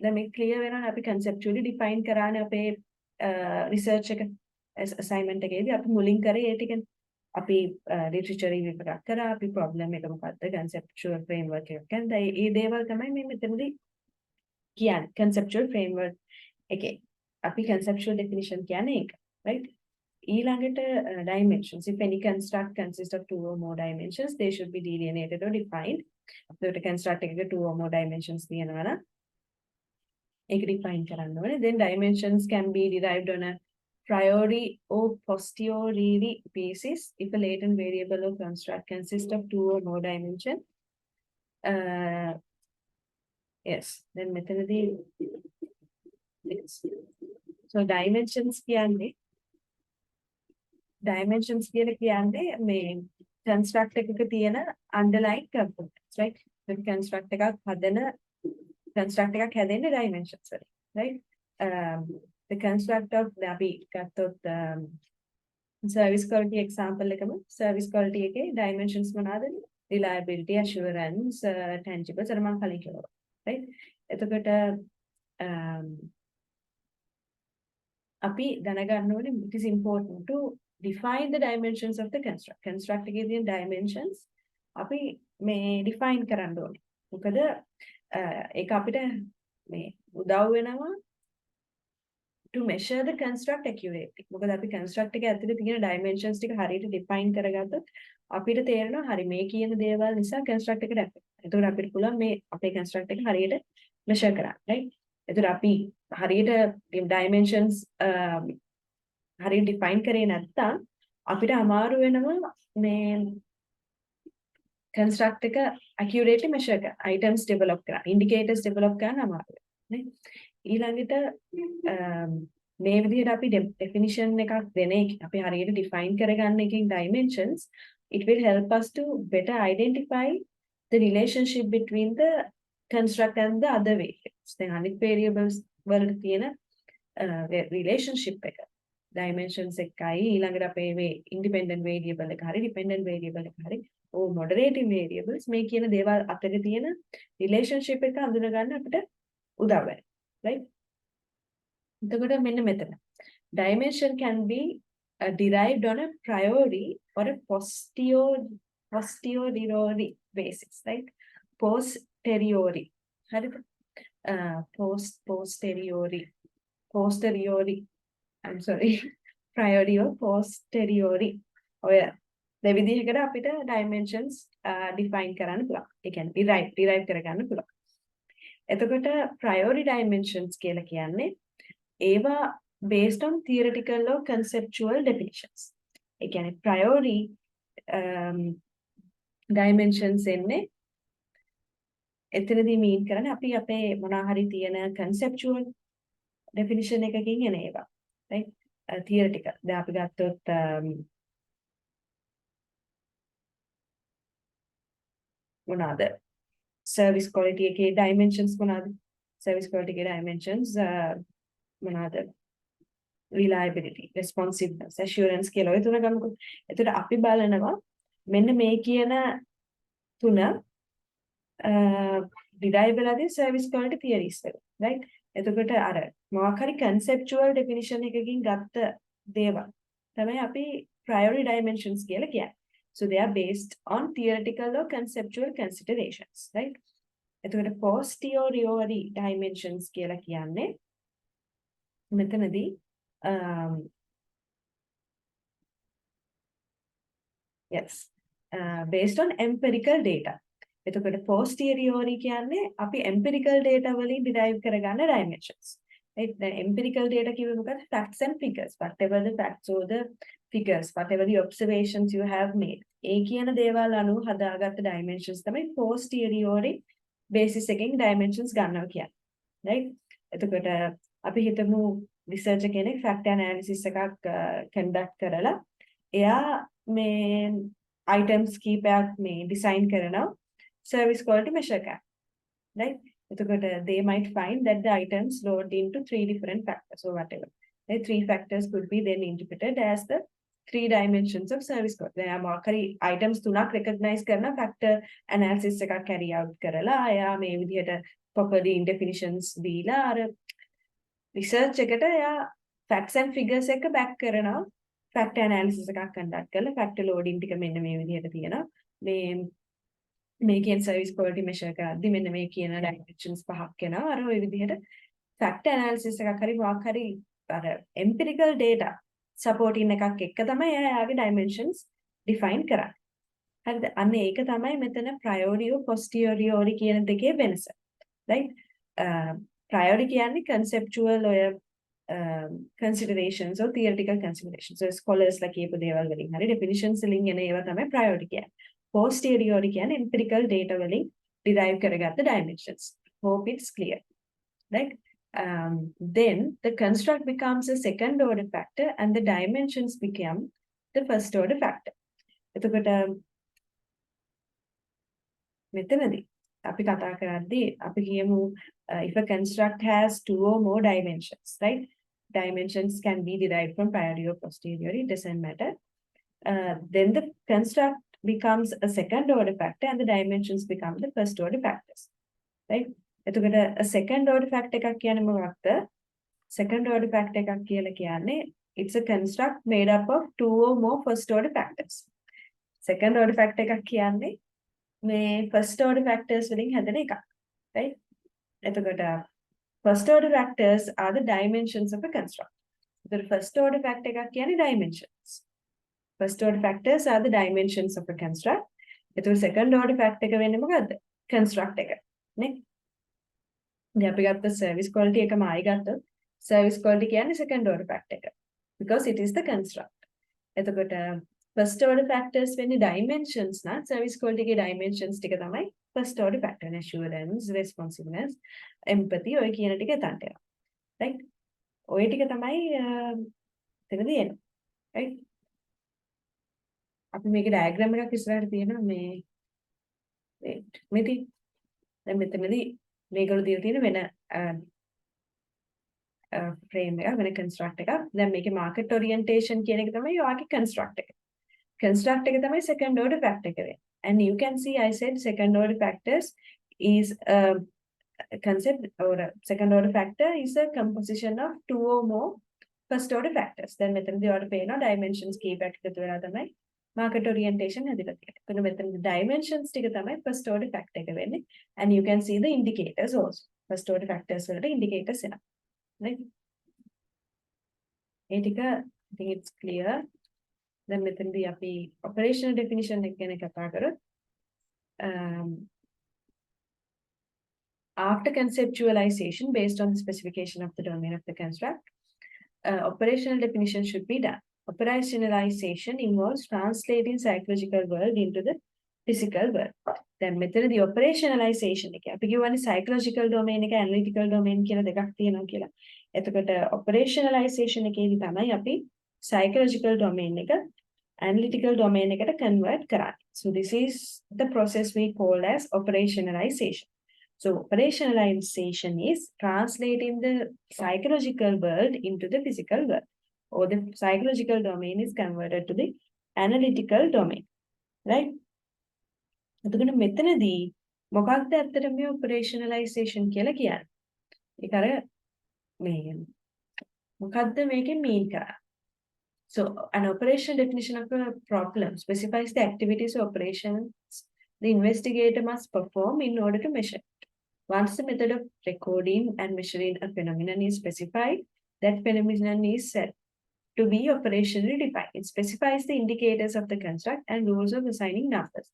දැන් මේක clear වෙනවා අපි conceptually define කරානේ අපේ research එක assignment එකේදී අපි මුලින් කරේ ඒ ටිකනේ. අපි literature review එකක් කරා අපි problem එක මොකක්ද conceptual framework එකක් ගන්න. ඒ දේවල් තමයි මේ මෙතනදී කියන්නේ conceptual framework එකේ. අපි conceptual definition කියන්නේ ඒක. right? ඊළඟට dimensions. If any construct consists of two or more dimensions, they should be delineated or defined. අපිට construct එකක two or more dimensions තියෙනවා නම් ඒක define කරන්න ඕනේ. Then dimensions can be derived on a priori or posteriori basis if a latent variable or construct consists of two or more dimensions. Yes, then methodology. Yes. So dimensions කියන්නේ මේ construct එකක තියෙන underlying components, right? The construct එකක් හැදෙන්නේ dimensions වලින්, right? The construct of අපි ගත්තොත් service quality example එකම service quality එකේ dimensions මොනවාද? Reliability, assurance, tangibles අර මම කලින් කිව්වා. right? එතකොට අපි දැනගන්න ඕනේ it is important to define the dimensions of the construct. Construct එකේ තියෙන dimensions අපි මේ define කරන්න ඕනේ. මොකද ඒක අපිට මේ උදව් වෙනවා to measure the construct accurately. මොකද අපි construct එක ඇතුලේ තියෙන dimensions ටික හරියට define කරගත්තොත් අපිට තේරෙනවා හරි මේ කියන දේවල් නිසා construct එකට affect. එතකොට අපිට පුළුවන් මේ අපේ construct එක හරියට measure කරන්න, right? එතකොට අපි හරියට dimensions හරියට define කරේ නැත්නම් අපිට අමාරු වෙනවා මේ construct එක accurately measure කරන්න. items develop කරන්න, indicators develop කරන්න අමාරුයි. නේ? ඊළඟට මේ විදිහට අපි definition එකක් දෙන එක අපි හරියට define කරගන්න එකකින් dimensions it will help us to better identify the relationship between the construct and the other variables. දැන් අනිත් variables වලට තියෙන relationship එක dimensions එකයි ඊළඟට අපේ මේ independent variable එක හරි dependent variable එක හරි or moderating variables මේ කියන දේවල් අතර තියෙන relationship එක අඳුන ගන්න අපිට උදව් වෙනවා. right? එතකොට මෙන්න මෙතන dimension can be derived on a priori or a posteriori basis, right? Posteriori හරිද? posteriori I'm sorry priori or posteriori ඔය දෙවිදිහකට අපිට dimensions define කරන්න පුළුවන්. ඒ කියන්නේ derive කරගන්න පුළුවන්. එතකොට priori dimensions කියලා කියන්නේ ඒවා based on theoretical or conceptual definitions. ඒ කියන්නේ priori dimensions එන්නේ එතනදී mean කරන්නේ අපි අපේ මොනවා හරි තියෙන conceptual definition එකකින් එන ඒවා. right? theoretical. දැන් අපි ගත්තොත් මොනවාද? service quality එකේ dimensions මොනවාද? service quality එකේ dimensions මොනවාද? reliability, responsiveness, assurance කියලා ඔය තුන ගමුකෝ. එතකොට අපි බලනවා මෙන්න මේ කියන තුන derive වෙලාදී service quality theories වල, right? එතකොට අර මොකක් හරි conceptual definition එකකින් ගත්ත දේවල් තමයි අපි priori dimensions කියලා කියන්නේ. So they are based on theoretical or conceptual considerations, right? එතකොට posteriori dimensions කියලා කියන්නේ මෙතනදී yes, based on empirical data. එතකොට posteriori කියන්නේ අපි empirical data වලින් derive කරගන්න dimensions. right? The empirical data කිව්වේ මොකක්ද? Facts and figures. Whatever the facts or the figures, whatever the observations you have made. ඒ කියන දේවල් අනුව හදාගත්ත dimensions තමයි posteriori basis එකකින් dimensions ගන්නවා කියන්නේ. right? එතකොට අපි හිතමු researcher කෙනෙක් fact analysis එකක් conduct කරලා එයා මේ items කීපයක් මේ design කරනවා service quality measure එකක්. right? එතකොට they might find that the items load into 3 different factors or whatever. The 3 factors could be then interpreted as the 3 dimensions of service quality. දැන් මොකරි items තුනක් recognize කරන factor analysis එකක් carry out කරලා එයා මේ විදිහට properly definitions දීලා අර research එකට එයා facts and figures එක back කරනවා factor analysis එකක් conduct කරලා factor loading ටික මෙන්න මේ විදිහට තියෙනවා මේ කියන service quality measure කරද්දි මෙන්න මේ කියන dimensions පහක් එනවා අර ওই විදිහට factor analysis එකක් හරි මොකක් හරි අර empirical data supporting එකක් එක්ක තමයි එයාගේ dimensions define කරන්නේ. හරිද? අන්න ඒක තමයි මෙතන priori posteriori කියන දෙකේ වෙනස. right? priori කියන්නේ conceptual ඔය considerations or theoretical considerations. So scholars like කියපු දේවල් වලින් හරි definitions වලින් එන ඒවා තමයි priori කියන්නේ. Posteriori කියන්නේ empirical data වලින් derive කරගත්ත dimensions. Hope it's clear. Right? Then the construct becomes a second order factor and the dimensions become the first order factor. එතකොට මෙතනදී අපි කතා කරද්දී අපි කියමු if a construct has 2 or more dimensions, right? Dimensions can be derived from priori or posteriori, it doesn't matter. Then the construct becomes a second order factor and the dimensions become the first order factors. Right? එතකොට a second order factor එකක් කියන්නේ මොකක්ද? Second order factor එකක් කියලා කියන්නේ it's a construct made up of 2 or more first order factors. Second order factor එකක් කියන්නේ මේ first order factors වලින් හැදෙන එකක්. right? එතකොට first order factors are the dimensions of a construct. The first order factor එකක් කියන්නේ dimensions. First order factors are the dimensions of a construct. එතකොට second order factor එක වෙන්නේ මොකද්ද? construct එක. නේ? දැන් අපි ගත්ත service quality එකම ආයි ගත්තොත් service quality කියන්නේ second order factor එක. Because it is the construct. එතකොට first order factors වෙන්නේ dimensions නා service quality එකේ dimensions ටික තමයි first order factor. assurance, responsiveness, empathy ඔය කියන ටික එතනට එනවා. right? ඔය ටික තමයි එතනදී එනවා. right? අපි මේකේ diagram එකක් ඉස්සරහට තියෙනවා මේ wait මෙතන දැන් මෙතනදී මේගොල්ලෝ දීලා තියෙන වෙන frame එක වෙන construct එකක්. දැන් මේකේ market orientation කියන එක තමයි ඔයාගේ construct එක. Construct එක තමයි second order factor එක වෙන්නේ. And you can see I said second order factors is a concept or a second order factor is a composition of 2 or more first order factors. Then මෙතනදී ඔයාලට පේනවා dimensions කීපයක් එකතු වෙලා තමයි market orientation හැදිලා තියෙන්නේ. එතන මෙතන dimensions ටික තමයි first order factor එක වෙන්නේ. And you can see the indicators also. First order factors වලට indicators එනවා. right? ඒ ටික I think it's clear. Then මෙතනදී අපි operational definition එක ගැන කතා කරොත් after conceptualization based on the specification of the domain of the construct, operational definition should be done. Operationalization involves translating psychological world into the physical world. Then මෙතනදී operationalization එක අපි කියවනේ psychological domain එක analytical domain කියලා දෙකක් තියෙනවා කියලා. එතකොට operationalization එකේදී තමයි අපි psychological domain එක analytical domain එකට convert කරන්නේ. So this is the process we call as operationalization. So operationalization is translating the psychological world into the physical world, or the psychological domain is converted to the analytical domain. right? එතකොට මෙතනදී මොකක්ද ඇත්තට මේ operationalization කියලා කියන්නේ? ඒක අර මේ මොකක්ද මේකෙන් mean කරන්නේ? So an operational definition of a problem specifies the activities or operations the investigator must perform in order to measure it. Once the method of recording and measuring a phenomenon is specified, that phenomenon is said to be operationally defined. It specifies the indicators of the construct and rules of assigning numbers.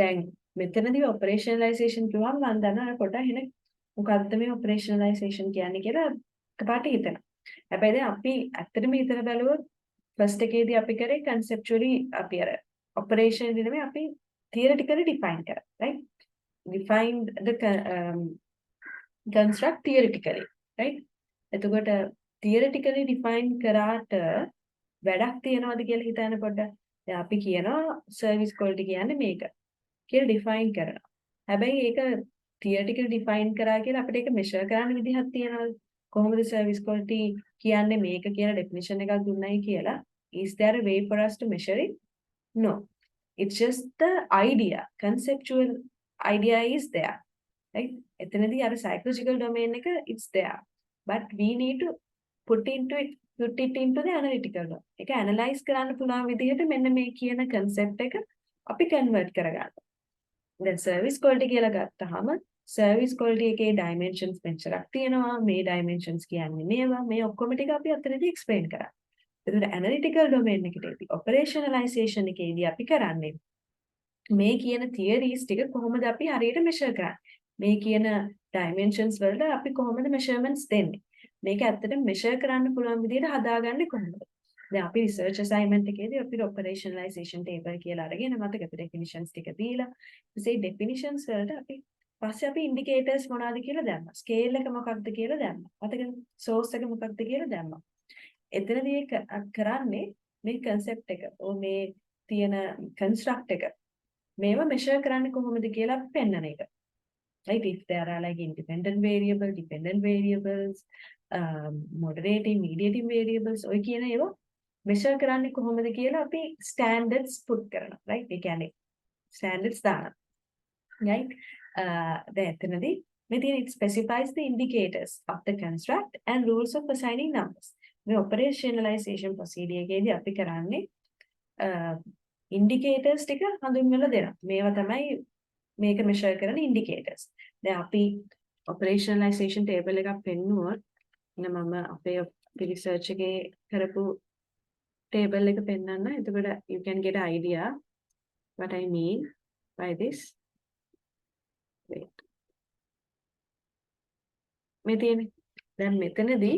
දැන් මෙතනදී operationalization කියවම මම දන්නවා කොට එහෙනම් මොකද්ද මේ operationalization කියන්නේ කියලා එකපාරට හිතනවා. හැබැයි දැන් අපි ඇත්තටම හිතලා බලුවොත් ෆස්ට් එකේදී අපි කරේ conceptually අපි අර operation නෙමෙයි අපි theoretically define කරා. Right? Defined the construct theoretically. Right? එතකොට theoretically define කරාට වැඩක් තියනවද කියලා හිතන්න පොඩ්ඩක්. දැන් අපි කියනවා service quality කියන්නේ මේක කියලා define කරනවා. හැබැයි ඒක theoretically define කරා කියලා අපිට ඒක measure කරන්න විදිහක් තියනවද? කොහොමද service quality කියන්නේ මේක කියලා definition එකක් දුන්නයි කියලා? Is there a way for us to measure it? No. It's just the idea. Conceptual idea is there. Right? එතනදී අර psychological domain එක it's there. But we need to put it into the analytical domain. ඒක analyze කරන්න පුළුවන් විදිහට මෙන්න මේ කියන concept එක අපි convert කරගන්නවා. දැන් service quality කියලා ගත්තාම service quality එකේ dimensions මෙච්චරක් තියෙනවා. මේ dimensions කියන්නේ මේවා. මේ ඔක්කොම ටික අපි අතනදී explain කරා. එතකොට analytical domain එකේදී operationalization එකේදී අපි කරන්නේ මේ කියන theories ටික කොහොමද අපි හරියට measure කරන්නේ? මේ කියන dimensions වලට අපි කොහොමද measurements දෙන්නේ? මේක ඇත්තටම measure කරන්න පුළුවන් විදිහට හදාගන්නේ කොහොමද? දැන් අපි research assignment එකේදී අපි operationalization table කියලා අරගෙන මතක definitions ටික දීලා ඊසේ definitions වලට අපි පස්සේ අපි indicators මොනවද කියලා දැම්මා. scale එක මොකක්ද කියලා දැම්මා. මතකද? source එක මොකක්ද කියලා දැම්මා. එතනදී කරන්නේ මේ concept එක මේ තියෙන construct එක මේව measure කරන්නේ කොහොමද කියලා අපි පෙන්නන එක. Right? If there are like independent variable, dependent variables, moderating, mediating variables, ඔය කියන ඒවා measure කරන්නේ කොහොමද කියලා අපි standards put කරනවා. Right? ඒ කියන්නේ standards දානවා. Right? දැන් එතනදී මේ තියෙන it specifies the indicators of the construct and rules of assigning numbers. මේ operationalization procedure එකේදී අපි කරන්නේ indicators ටික හඳුන්වලා දෙනවා. මේවා තමයි මේක measure කරන indicators. දැන් අපි operationalization table එකක් පෙන්නුවොත් මම අපේ research එකේ කරපු table එක පෙන්නන්න. එතකොට you can get an idea what I mean by this. Wait. මේ තියෙන්නේ. දැන් මෙතනදී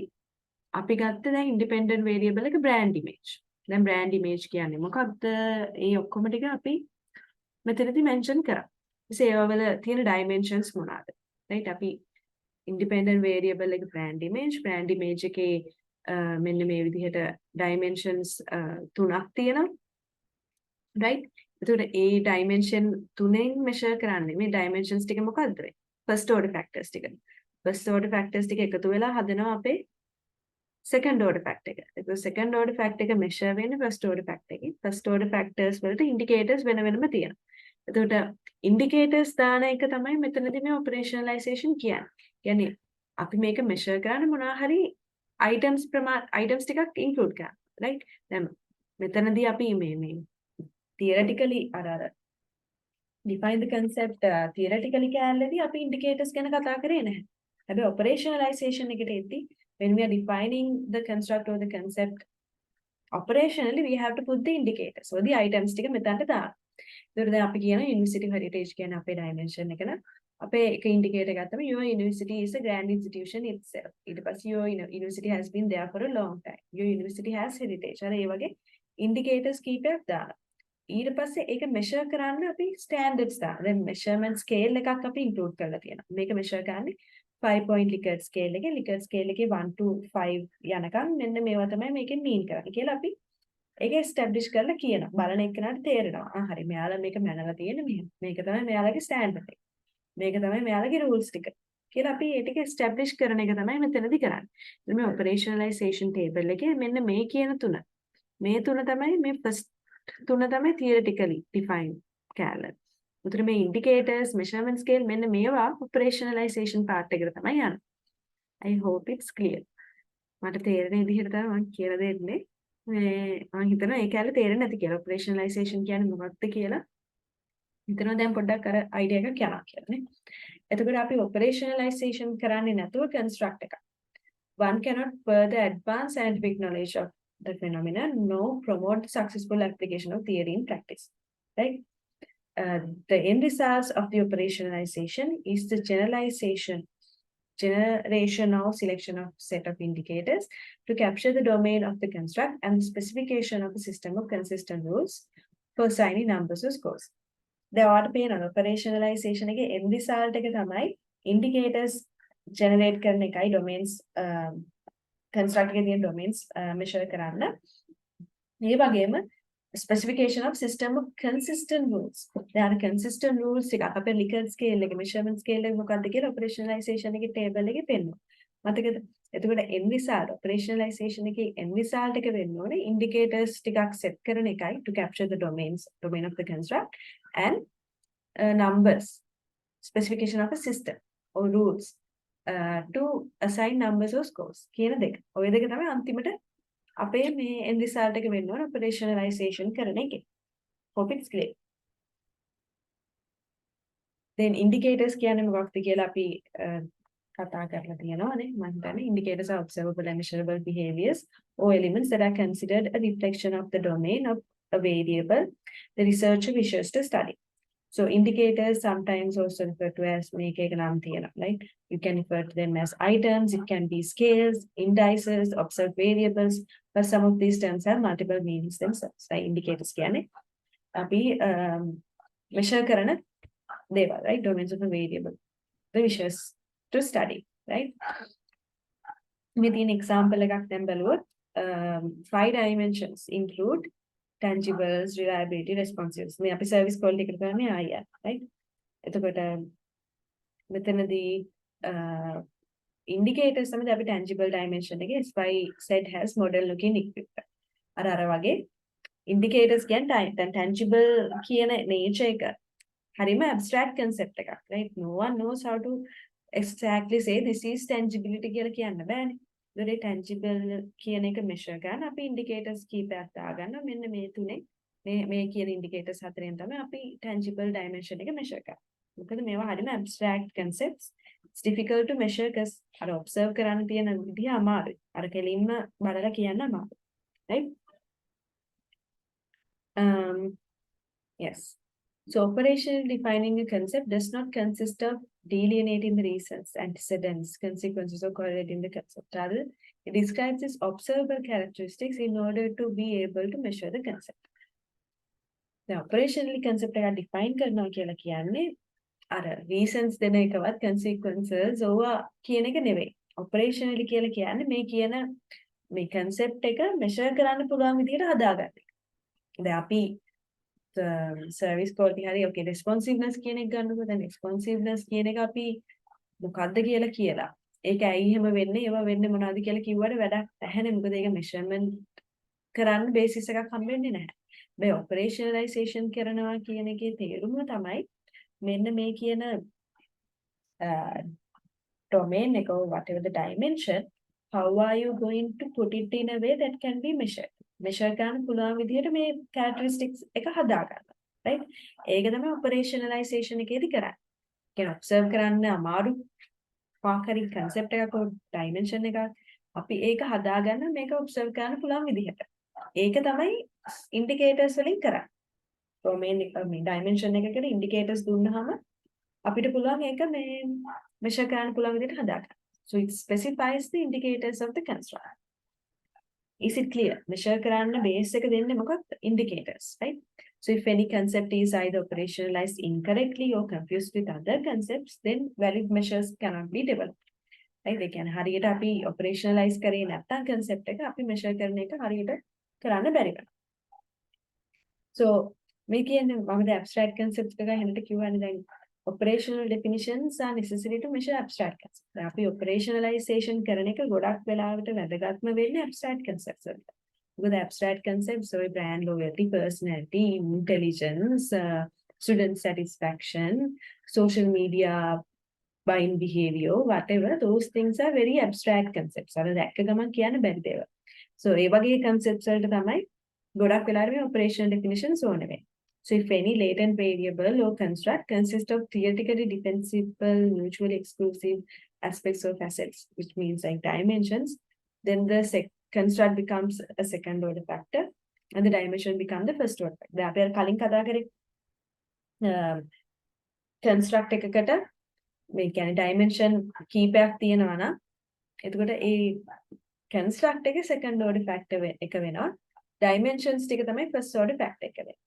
අපි ගත්ත දැන් independent variable එක brand image. දැන් brand image කියන්නේ මොකක්ද? ඒ ඔක්කොම ටික අපි මෙතනදී mention කරා. ඒවා වල තියෙන dimensions මොනවාද? right? අපි independent variable එක brand image එකේ මෙන්න මේ විදිහට dimensions 3ක් තියෙනවා. right? එතකොට ඒ dimension 3ෙන් measure කරන්නේ මේ dimensions ටික මොකද්ද වෙන්නේ? first order factors ටික. first order factors ටික එකතු වෙලා හදනවා අපේ second order factor එක. ඒක second order factor එක measure වෙන්නේ first order factor එකකින්. first order factors වලට indicators වෙන වෙනම තියෙනවා. එතකොට indicators දාන එක තමයි මෙතනදී මේ operationalization කියන්නේ. කියන්නේ අපි මේක measure කරන්න මොනවා හරි items ටිකක් include කරනවා. right? දැන් මෙතනදී අපි මේ theoretically අර define the concept theoretically කැලේදී අපි indicators ගැන කතා කරේ නැහැ. හැබැයි operationalization එකට එද්දී when we are defining the construct or the concept operationally we have to put the indicators. So the items ටික මෙතනට දාන්න. ඒතර දැන් අපි කියන university heritage කියන අපේ dimension එක න අපේ එක indicator ගත්තම your university is a grand institution itself. ඊට පස්සේ your university has been there for a long time. Your university has heritage. අර ඒ වගේ indicators කීපයක් දාලා. ඊට පස්සේ ඒක measure කරන්න අපි standards දානවා. දැන් measurement scale එකක් අපි include කරලා තියෙනවා. මේක measure කරන්නේ 5 point Likert scale එකේ Likert scale එකේ 1 to 5 යනකම් මෙන්න මේවා තමයි මේකෙන් mean කරන්නේ කියලා අපි ඒක establish කරලා කියනවා. බලන එක්කනට තේරෙනවා. හරි මෙයාලා මේක මැනලා තියෙන මෙහෙම. මේක තමයි මෙයාලගේ standard එක. මේක තමයි මෙයාලගේ rules ටික. කියලා අපි ඒ ටික establish කරන එක තමයි මෙතනදී කරන්නේ. ඉතින් මේ operationalization table එකේ මෙන්න මේ කියන තුන. මේ තුන තමයි මේ first තුන තමයි theoretically defined කැලේ. උතර මේ indicators, measurement scale මෙන්න මේවා operationalization part එකට තමයි යන්නේ. I hope it's clear. මට තේරෙන විදිහට තමයි මම කියලා දෙන්නේ. මම හිතනවා ඒ කැලේ තේරෙන්නේ නැති කියලා. operationalization කියන්නේ මොකක්ද කියලා. හිතනවා දැන් පොඩ්ඩක් අර idea එකක් යනවා කියලා නේ. එතකොට අපි operationalization කරන්නේ නැතුව construct එකක්. one cannot further advance scientific knowledge of the phenomenon nor promote the successful application of theory in practice. Right? The end results of the operationalization is the generation or selection of set of indicators to capture the domain of the construct and the specification of a system of consistent rules for assigning numbers or scores. දැන් පේනවා operationalization එකේ end result එක තමයි indicators generate කරන එකයි domains construct එකේ තියෙන domains measure කරන්න. මේ වගේම specification of system of consistent rules. දැන් consistent rules ටික අපේ Likert scale එකේ measurement scale එක මොකක්ද කියලා operationalization එකේ table එකේ පෙන්නනවා. මතකද? එතකොට end result operationalization එකේ end result එක වෙන්න ඕනේ indicators ටිකක් set කරන එකයි to capture the domain of the construct and numbers specification of a system or rules to assign numbers or scores කියන දෙක. ඔය දෙක තමයි අන්තිමට අපේ මේ end result එක වෙන්න ඕන operationalization කරන එකේ. Hope it's clear. Then indicators කියන්නේ මොකක්ද කියලා අපි කතා කරලා තියෙනවානේ. මම හිතන්නේ indicators are observable and measurable behaviors or elements that are considered a reflection of the domain of a variable the researcher wishes to study. So indicators sometimes also referred to as මේක එක නම් තියෙනවා, right? You can refer to them as items, it can be scales, indices, observed variables, but some of these terms have multiple meanings themselves. Like indicators කියන්නේ අපි measure කරන දේවල්, right? Domains of a variable. The wishes to study, right? මේ තියෙන example එකක් දැන් බලුවොත් 5 dimensions include tangibles, reliability, responsiveness. මේ අපි service quality එකට කරන්නේ IR, right? එතකොට මෙතනදී indicators තමයි අපි tangible dimension එකේ SY set has model looking equipped. අර වගේ indicators කියන්නේ tangible කියන nature එක හරිම abstract concept එකක්, right? No one knows how to exactly say this is tangibility කියලා කියන්න බෑනේ. ඒකේ tangible කියන එක measure ගන්න අපි indicators කීපයක් දාගන්න මෙන්න මේ තුනේ මේ කියන indicators හතරෙන් තමයි අපි tangible dimension එක measure කරන්නේ. මොකද මේවා හරිම abstract concepts. It's difficult to measure because අර observe කරන්න තියෙන විදිහ අමාරුයි. අර කෙලින්ම බලලා කියන්න අමාරුයි. Right? Yes. So operationally defining a concept does not consist of delineating the reasons, antecedents, consequences, or correlating the concept. Rather, it describes its observable characteristics in order to be able to measure the concept. Now, operationally concept එක define කරනවා කියලා කියන්නේ අර reasons දෙන එකවත් consequences ඕවා කියන එක නෙවෙයි. Operationally කියලා කියන්නේ මේ කියන මේ concept එක measure කරන්න පුළුවන් විදිහට හදාගන්න. දැන් අපි service quality හරි okay responsiveness කියන එක ගන්නකො දැන් responsiveness කියන එක අපි මොකද්ද කියලා ඒක ඇයි එහෙම වෙන්නේ ඒවා වෙන්නේ මොනවද කියලා කිව්වට වැඩක් නැහැනේ මොකද ඒක measurement කරන්න basis එකක් හම්බෙන්නේ නැහැ. මේ operationalization කරනවා කියන එකේ තේරුම තමයි මෙන්න මේ කියන domain එක or whatever the dimension how are you going to put it in a way that can be measured. measure කරන්න පුළුවන් විදිහට මේ characteristics එක හදාගන්න. right? ඒක තමයි operationalization එකේදී කරන්නේ. කියන්නේ observe කරන්න අමාරු පාකරි concept එකක dimension එකක් අපි ඒක හදාගන්න මේක observe කරන්න පුළුවන් විදිහට. ඒක තමයි indicators වලින් කරන්නේ. domain එක මේ dimension එකකට indicators දුන්නාම අපිට පුළුවන් ඒක මේ measure කරන්න පුළුවන් විදිහට හදාගන්න. So it specifies the indicators of the construct. Is it clear? Measure කරන්න base එක දෙන්නේ මොකක්ද? Indicators, right? So if any concept is either operationalized incorrectly or confused with other concepts, then valid measures cannot be developed. Right? They can හරියට අපි operationalize කරේ නැත්නම් concept එක අපි measure කරන එක හරියට කරන්න බැරි වෙනවා. So මේ කියන්නේ මම the abstract concepts එක හැමට කියවන්නේ දැන් operational definitions are necessary to measure abstract concepts. අපි operationalization කරන එක ගොඩක් වෙලාවට වැදගත්ම වෙන්නේ abstract concepts වලට. මොකද abstract concepts ඔය brand loyalty, personality, intelligence, student satisfaction, social media buying behavior, whatever, those things are very abstract concepts. අර දැක්ක ගමන් කියන්න බැරි දේවල්. So ඒ වගේ concepts වලට තමයි ගොඩක් වෙලාවට මේ operational definitions ඕන වෙන්නේ. So if any latent variable or construct consists of theoretically defensible, mutually exclusive, aspects of assets, which means like dimensions, then the construct becomes a second order factor and the dimension become the first order factor. අපි අර කලින් කතා කරේ construct එකකට මේ කියන්නේ dimension කීපයක් තියෙනවා නම් එතකොට ඒ construct එකේ second order factor එක වෙනවා. Dimensions ටික තමයි first order factor එක වෙන්නේ.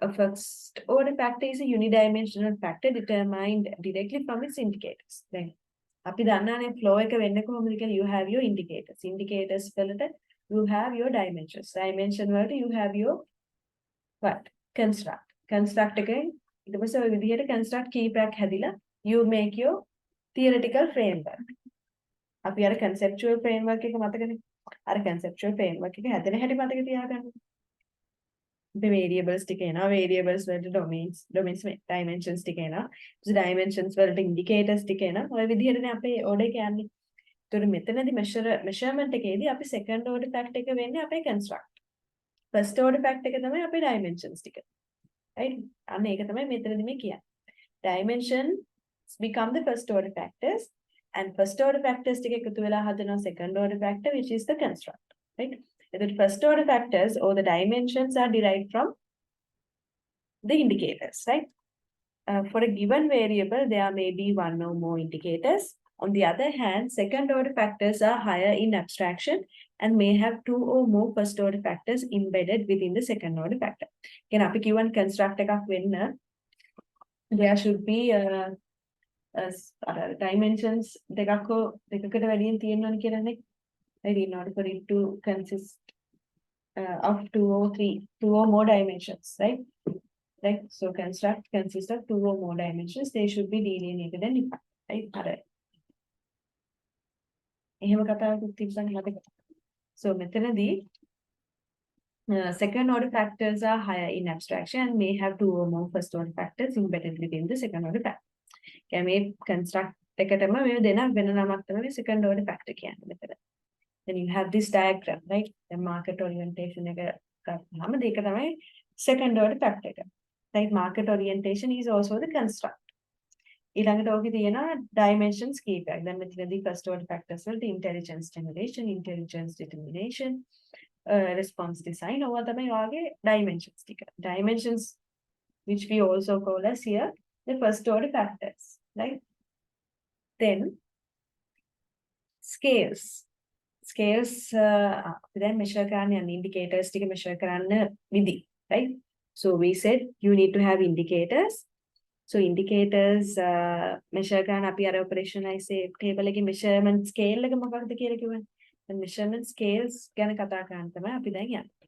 A first order factor is a unidimensional factor determined directly from its indicators. දැන් අපි දන්නානේ flow එක වෙන්නේ කොහොමද කියලා. You have your indicators. Indicators වලට you have your dimensions. Dimension වලට you have your what? Construct. Construct එකෙන් ඊට පස්සේ ඔය විදිහට construct කීපයක් හැදිලා you make your theoretical framework. අපි අර conceptual framework එක මතකනේ. අර conceptual framework එක හැදෙන හැටි මතක තියාගන්න. The variables ටික එනවා. variables වලට domains dimensions ටික එනවා. dimensions වලට indicators ටික එනවා. ඔය විදිහටනේ අපේ order එක යන්නේ. ඒතකොට මෙතනදී measurement එකේදී අපි second order factor එක වෙන්නේ අපේ construct. first order factor එක තමයි අපේ dimensions ටික. right? අන්න ඒක තමයි මෙතනදී මේ කියන්නේ. Dimensions become the first order factors and first order factors ටික එකතු වෙලා හදනවා second order factor which is the construct. Right? The first order factors or the dimensions are derived from the indicators, right? For a given variable, there may be one or more indicators. On the other hand, second order factors are higher in abstraction and may have two or more first order factors embedded within the second order factor. Again, අපි කියවන construct එකක් වෙන්න there should be dimensions දෙකකට වැඩියෙන් තියෙනවනේ කියලානේ. Right? In order for it to consist of two or more dimensions, right? Right. So construct consists of two or more dimensions. They should be delineated and defined. Right? Alright. එහෙම කතාවකුත් තිබ්බනේ මතකද? So මෙතනදී second order factors are higher in abstraction and may have two or more first order factors embedded within the second order factor. කියන්නේ මේ construct එකටම මේ දෙන වෙන නමක් තමයි second order factor කියන්නේ මෙතන. Then you have this diagram, right? The market orientation එක ගත්තාම ඒක තමයි second order factor එක. Right? Market orientation is also the construct. ඊළඟට ඔකේ තියෙනවා dimensions කීපයක්. දැන් මෙතනදී first order factors වලට intelligence generation, intelligence determination, response design ඔවා තමයි වාගේ dimensions ටික. Dimensions which we also call as here the first order factors, right? Then scales. Scales then measure කරන්න යන indicators ටික measure කරන්න විදි, right? So we said you need to have indicators. So indicators measure කරන්න අපි අර operationalize table එකේ measurement scale එක මොකක්ද කියලා කිව්වනේ. The measurement scales ගැන කතා කරන්න තමයි අපි දැන් යන්නේ.